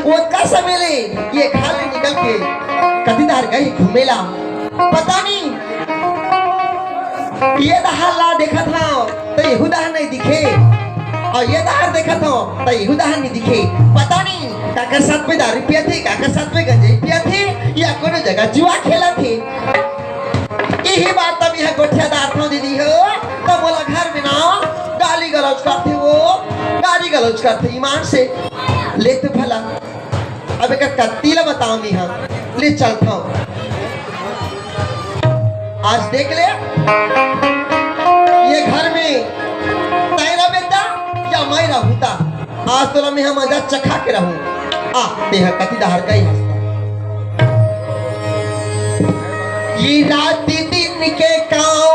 वो का समेले ये खाली निकल के कदीदार गई घूमेला पता नहीं ये दहार देखा था तो यहूदा नहीं दिखे और ये दहार देखा था तो यहूदा नहीं दिखे पता नहीं काका साथ में दारू पिया थे काका साथ में गंजे पिया थे या कोनो जगह जुआ खेला थे यही बात तब यह गोठियादार था दीदी हो तो बोला घर में ना गाली गलौज करते वो गाली गलौज करते ईमान से ले तो भला अब एक कत्तीला बताऊंगी हाँ ले चलता हूँ आज देख ले ये घर में तेरा बेटा या मैं रहूँता आज तो मैं मजा चखा के रहूँ आ देह कति दहार गई हंसता ये रात दिन के काव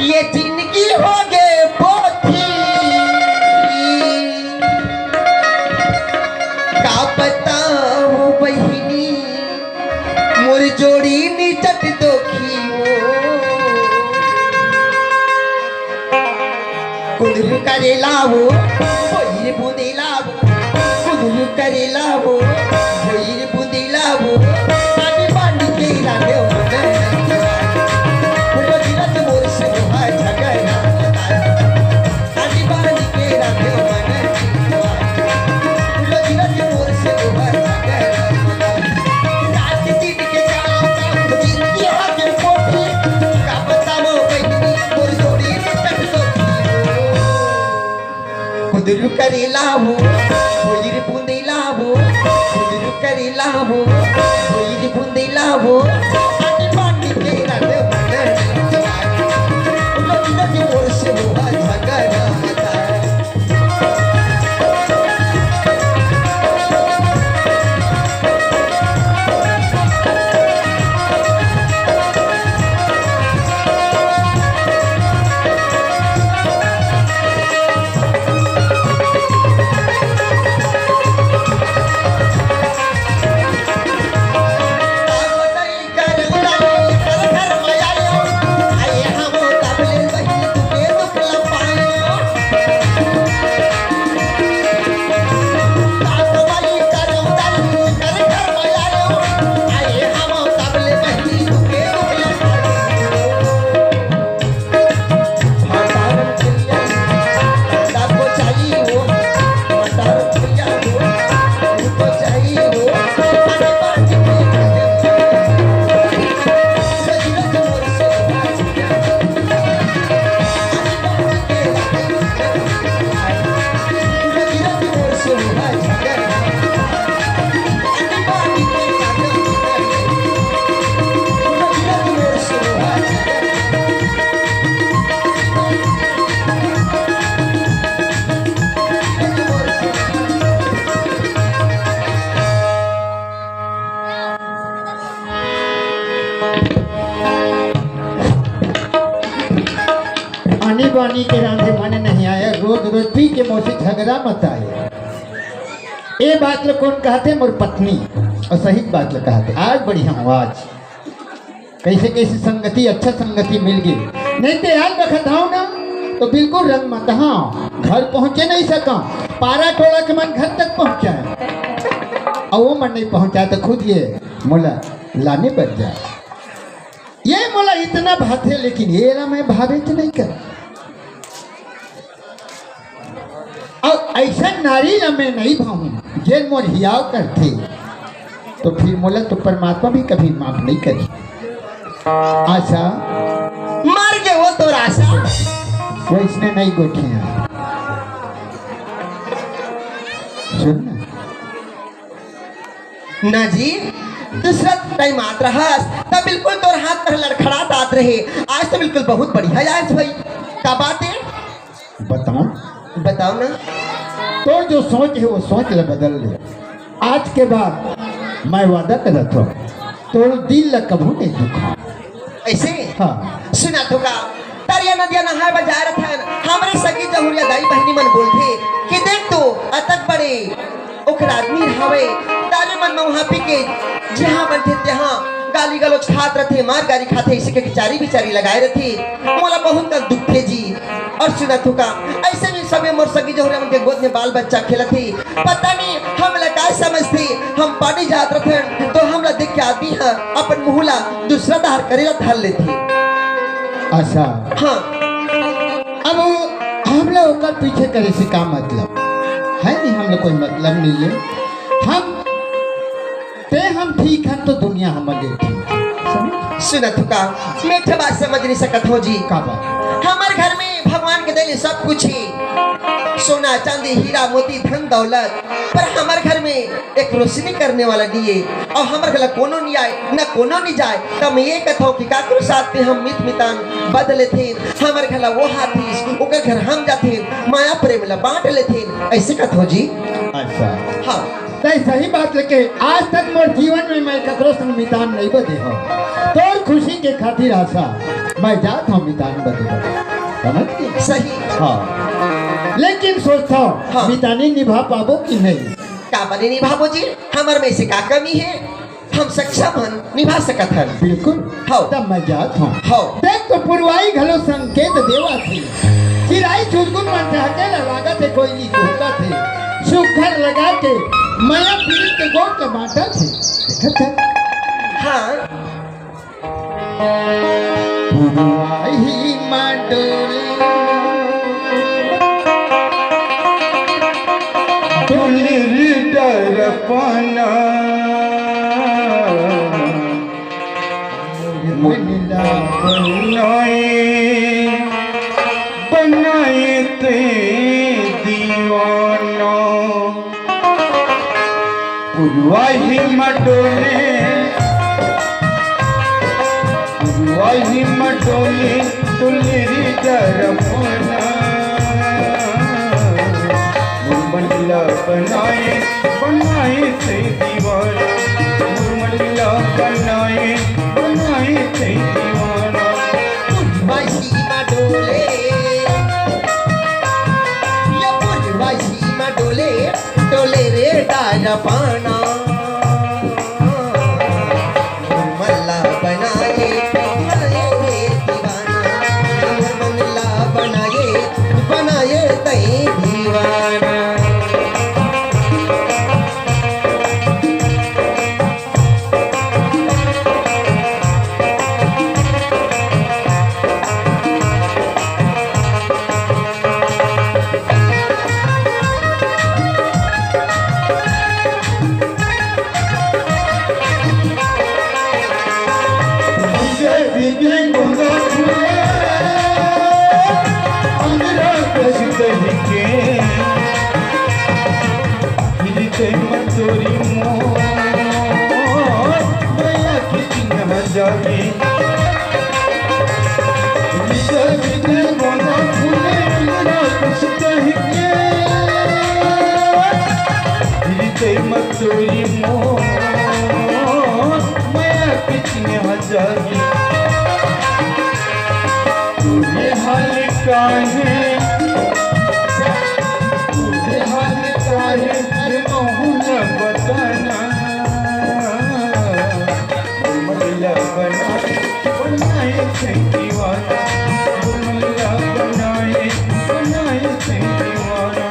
ये जिंदगी हो गए पोथी का बताऊं बहिनी मोर जोड़ी निचट दोखी कुंदरू करेला वो भोईर बुंदेला वो कुंदरू करेला वो भोईर बुंदेला वो पानी पानी के राधे होने फुलो जिलत मोर से हाय झगड़ा पानी पानी के राधे होने फुलो जिलत मोर से हाय झगड़ा रात दिन के जाओ का जिंदगी आगे पोथी का बताओ बहिनी मोर जोड़ी निचट दोखी कुंदरू करेला वो भोईर बुंदेला वो कुंदरू करेला वो भोईर बुंदेला वो पानी पानी के राधे होने फुलो जिलत मोर से हाय झगड़ा आनी बानी के रांधे मन नहीं आया रोज रोज पी के मुझसे झगड़ा मत आए ये बात लोग कौन कहते मोर पत्नी और सही बात लोग कहते आज बड़ी हम आज कैसे कैसे संगति अच्छा संगति मिल गई नहीं तो याद बखत आओ ना तो बिल्कुल रंग मत हाँ घर पहुंचे नहीं सका पारा टोला के मन घर तक पहुंचा और वो मन नहीं पहुंचा तो खुद ये मोला लाने बच जाए ये मोला इतना भाते लेकिन ये ना मैं भावे तो नहीं कर और ऐसा नारी ना मैं नहीं भाऊं जे मोर हियाव करते तो फिर मोला तो परमात्मा भी कभी माफ नहीं करी आशा मर गए वो तो आशा वैसने नहीं गोठिया सुन ना जी दूसरा टाइम आत रहा तब बिल्कुल तोर हाथ पर लड़खड़ात आत रहे आज तो बिल्कुल बहुत बढ़िया आज भाई क्या बात है बताओ बताओ ना तो जो सोच है वो सोच ले बदल ले आज के बाद मैं वादा करता हूँ तो दिल ला कभू नहीं दुखा ऐसे हाँ सुना तो का तरिया नदिया नहाए बजा रहा था हमारे सगी जहुरिया दाई बहनी मन बोलते कि देख तो अतक बड़े ओकर आदमी हवे तारे मन में वहाँ पी के जहाँ बनते तहाँ गाली गलोच खात रथे, मार गारी खाते, इसी के किचारी बिचारी लगाए रथे। मोला बहुत का दुख थे जी। और सुना थू का ऐसे भी सबे मोर सगी जो उनके गोद में बाल बच्चा खेलत थी। पता नहीं हम लगा समझते हम पानी जात रथे तो हमला देख के आदमी है अपन मुहला दूसरा धार करेला धर लेते। अच्छा हाँ अब हम लोग का पीछे करे से का मतलब है? नहीं हम लोग कोई मतलब नहीं है। हम ठीक हैं तो दुनिया हमारे ठीक। सुना थू का मीठा बात समझ नहीं सकत हो जी। का बात? हमारे घर में भगवान के दिल सब कुछ है, सोना चांदी हीरा मोती धन दौलत, पर हमारे घर में एक रोशनी करने वाला नहीं है। और हमारे घर कोनो नहीं आए न कोनो नहीं जाए तब मैं ये कहता हूँ कि काकरो साथ में हम मित मितान बदले थे। हमारे घर वो हाथी ओकर घर हम जाते माया प्रेम ला बांट लेते, ऐसे कहते हो जी। अच्छा हाँ नहीं सही बात लेके आज तक मोर जीवन में मैं ककरो संग मितान नहीं बदे हो। तोर खुशी के खातिर आशा मैं जात हूँ मितान बदे, समझ गए? सही। हाँ लेकिन सोचता हूँ हाँ। मितानी निभा पाबो कि नहीं। का बने निभाबो जी, हमारे में से का कमी है, हम सक्षम हन निभा सकत हन। बिल्कुल हाँ। तब मैं जात हूँ। हाँ देख तो पुरवाई घलो संकेत देवा थी, चिराई चुलगुन मन चाहते लगा थे कोई नहीं धोखा थे, सुखर लगा के माया पीड़ित के गोद का बांटा थे। देखा था? हाँ पुरवाई माडोली तुलिर दर्पणा मुनिला बनाए ते दीवाना पुरवाही मटोले तुलिर दर्पणा मुरमल्ला बनाए से दीवाना मुरमल्ला बनाए से दीवाना पुरवाई डोले या पुरवाई डोले डोले रे डारा पाना मल्ला बनाए बनाए तई दीवाना। मसूरी मोह मैं कितने हजारी तुझे हाल का है कहूँ न बताना मुरमल्ला बनाए से दीवाना मुरमल्ला बनाए से दीवाना।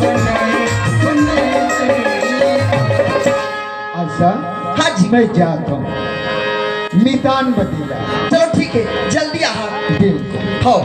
बनाए बनाए सही। अच्छा हाँ जी मैं जाता हूँ मितान बदीला चलो ठीक है जल्दी आ बिल्कुल हो